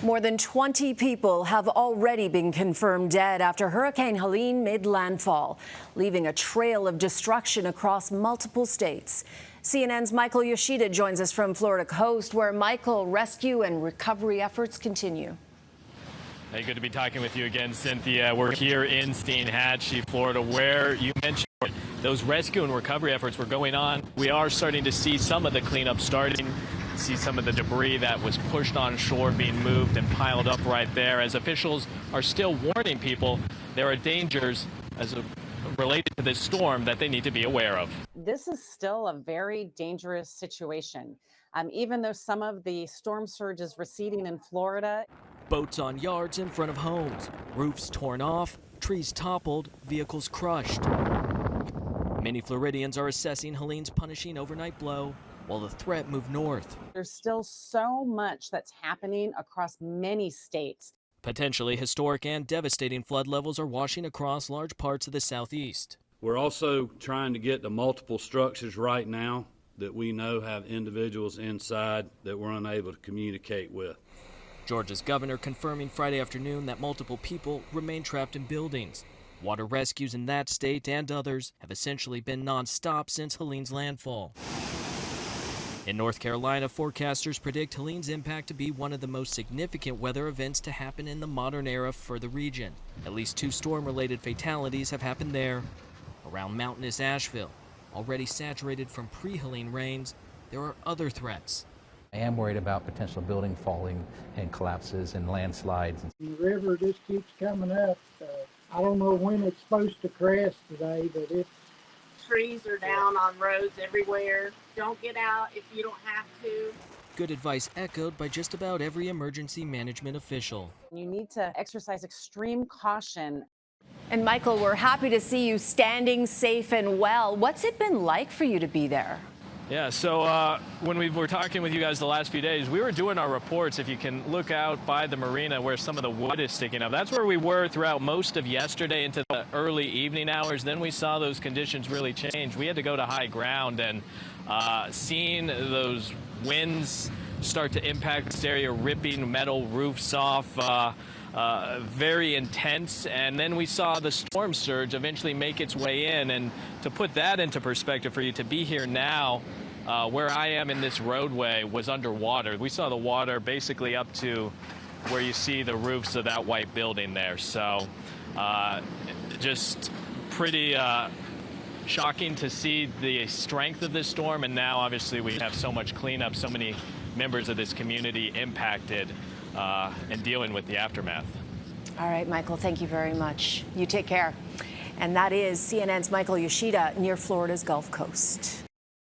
More than 20 people have already been confirmed dead after Hurricane Helene made landfall, leaving a trail of destruction across multiple states. CNN's Michael Yoshida joins us from Florida coast, where Michael, rescue and recovery efforts continue. Hey, good to be talking with you again, Cynthia. We're here in Steinhatchee, Florida, where you mentioned those rescue and recovery efforts were going on. We are starting to see some of the cleanup starting. See some of the debris that was pushed on shore being moved and piled up right there, as officials are still warning people there are dangers related to this storm that they need to be aware of. This is still a very dangerous situation. Even though some of the storm surge is receding in Florida. Boats on yards in front of homes, roofs torn off, trees toppled, vehicles crushed. Many Floridians are assessing Helene's punishing overnight blow while the threat moved north. There's still so much that's happening across many states. Potentially historic and devastating flood levels are washing across large parts of the southeast. We're also trying to get to multiple structures right now that we know have individuals inside that we're unable to communicate with. Georgia's governor confirming Friday afternoon that multiple people remain trapped in buildings. Water rescues in that state and others have essentially been nonstop since Helene's landfall. In North Carolina, forecasters predict Helene's impact to be one of the most significant weather events to happen in the modern era for the region. At least 2 storm-related fatalities have happened there. Around mountainous Asheville, already saturated from pre-Helene rains, there are other threats. I am worried about potential building falling and collapses and landslides. The river just keeps coming up. I don't know when it's supposed to crest today, but it's... Trees are down on roads everywhere. Don't get out if you don't have to. Good advice echoed by just about every emergency management official. You need to exercise extreme caution. And Michael, we're happy to see you standing safe and well. What's it been like for you to be there? Yeah, so when we were talking with you guys the last few days, we were doing our reports. If you can look out by the marina where some of the wood is sticking up, that's where we were throughout most of yesterday into the early evening hours. Then we saw those conditions really change. We had to go to high ground, and seeing those winds start to impact this area, ripping metal roofs off, very intense. And then we saw the storm surge eventually make its way in. And to put that into perspective for you, to be here now, where I am in this roadway was underwater. We saw the water basically up to where you see the roofs of that white building there. So just pretty shocking to see the strength of this storm. And now obviously we have so much cleanup, so many members of this community impacted and dealing with the aftermath. All right, Michael, thank you very much. You take care. And that is CNN's Michael Yoshida near Florida's Gulf Coast.